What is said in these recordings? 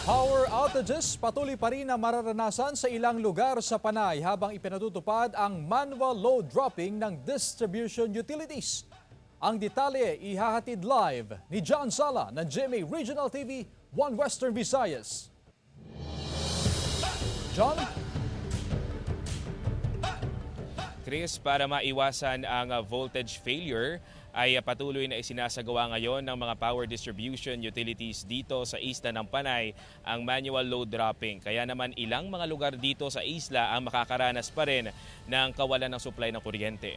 Power outages patuloy pa rin na mararanasan sa ilang lugar sa Panay habang ipinatutupad ang manual load dropping ng distribution utilities. Ang detalye ihahatid live ni John Sala ng GMA Regional TV 1 Western Visayas. John? Chris, para maiwasan ang voltage failure, ay patuloy na isinasagawa ngayon ng mga power distribution utilities dito sa isla ng Panay ang manual load dropping. Kaya naman ilang mga lugar dito sa isla ang makakaranas pa rin ng kawalan ng supply ng kuryente.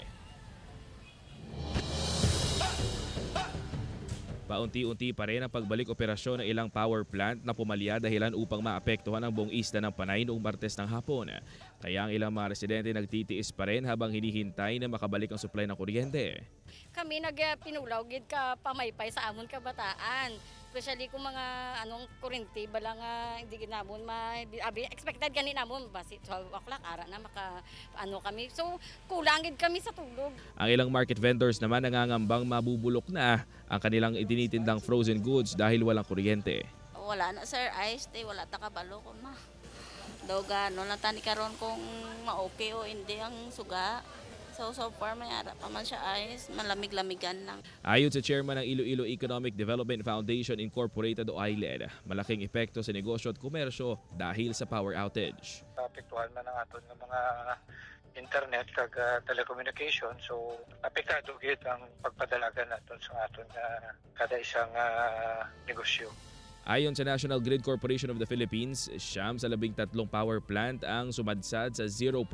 Paunti-unti pa rin ang pagbalik operasyon ng ilang power plant na pumalya dahilan upang maapektuhan ang buong isla ng Panay noong Martes ng hapon. Kaya ang ilang mga residente nagtitiis pa rin habang hinihintay na makabalik ang supply ng kuryente. Kami nagpinulaw gid ka pamaypay sa amon kabataan. Especially kung mga kuryente bala nga hindi ginamon expected gani namon basi 12 o'clock ara na maka kami. So kulang gid kami sa tulog. Ang ilang market vendors naman nangangambang mabubulok na ang kanilang itinitindang frozen goods dahil walang kuryente. Wala na sir, ice day, wala ta kabalo ko ma. Doga no lang tani karon kung ma-okay o hindi ang suga. So far may ara pa man siya ice, malamig-lamigan lang. Ayon sa chairman ng Iloilo Economic Development Foundation Incorporated o ILED, malaking epekto sa negosyo at komersyo dahil sa power outage. Apektuhan man ang aton ng mga internet kag telecommunication, so apektado gid ang pagpadalagan naton sa aton kada isang negosyo. Ayon sa National Grid Corporation of the Philippines, 9 sa 13 power plant ang sumadsad sa 0%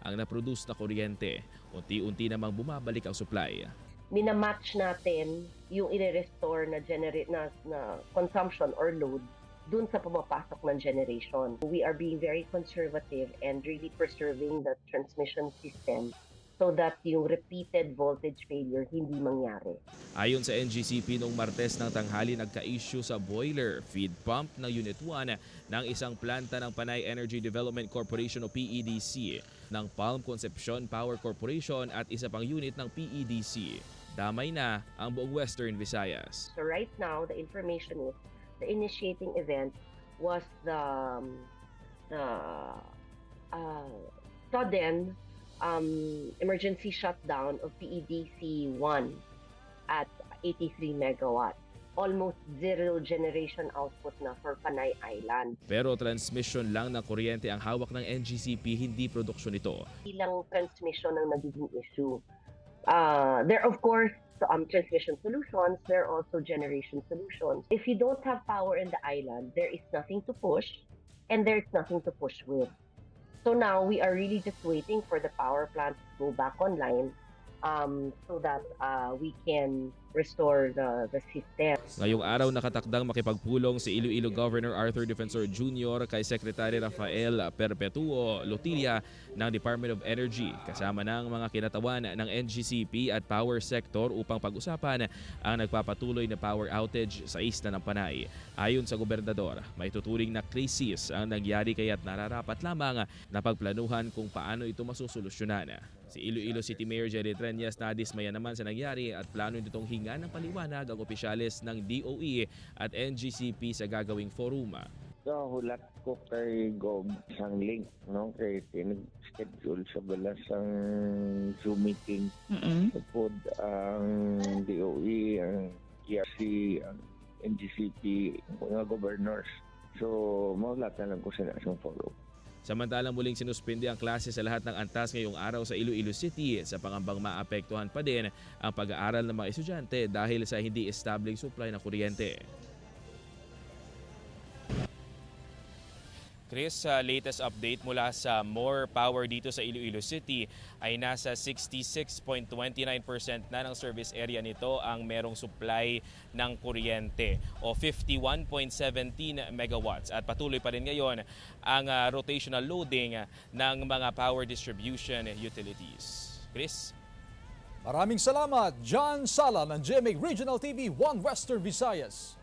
ang naproduce na kuryente. Unti-unti namang bumabalik ang supply. Minamatch natin yung i-restore na consumption or load dun sa pumapasok ng generation. We are being very conservative and really preserving the transmission system so that yung repeated voltage failure hindi mangyari. Ayon sa NGCP noong Martes ng tanghali, nagka-issue sa boiler feed pump ng Unit 1 ng isang planta ng Panay Energy Development Corporation o PEDC, ng Palm Concepcion Power Corporation at isa pang unit ng PEDC. Damay na ang buong Western Visayas. So right now, the information is the initiating event was the sudden emergency shutdown of PEDC 1 at 83 megawatts. Almost zero generation output na for Panay Island. Pero transmission lang ng kuryente ang hawak ng NGCP, hindi produksyon nito. Ilang transmission ang nagiging issue. There of course transmission solutions, there are also generation solutions. If you don't have power in the island, there is nothing to push and there's nothing to push with. So now we are really just waiting for the power plant to go back online so that we can restore the system. Ngayong araw nakatakdang makipagpulong si Iloilo Governor Arthur Defensor Jr. kay Secretary Rafael Perpetuo Lotilla ng Department of Energy kasama ng mga kinatawan ng NGCP at power sector upang pag-usapan ang nagpapatuloy na power outage sa isla ng Panay. Ayon sa gobernador, may tuturing na krisis ang nangyari kaya't nararapat lamang na pagplanuhan kung paano ito masusolusyonan. Si Iloilo City Mayor Jerry Treñas nadismaya naman sa nangyari at plano nitong hinga ng paliwanag ang opisyales ng DOE at NGCP sa gagawing forum. So, hulat ko kay Gob isang link, no? Kay tinag-schedule sa balas ang Zoom meeting. Tapos ang DOE, ang ERC, ang NGCP, mga governors. So, maulat na lang ko sa nasong forum. Samantalang muling sinuspindi ang klase sa lahat ng antas ngayong araw sa Iloilo City sa pangambang maapektuhan pa din ang pag-aaral ng mga estudyante dahil sa hindi established supply ng kuryente. Chris, latest update mula sa More Power dito sa Iloilo City ay nasa 66.29% na ng service area nito ang merong supply ng kuryente o 51.17 megawatts. At patuloy pa rin ngayon ang rotational loading ng mga power distribution utilities. Chris? Maraming salamat, John Sala ng GMA Regional TV 1 Western Visayas.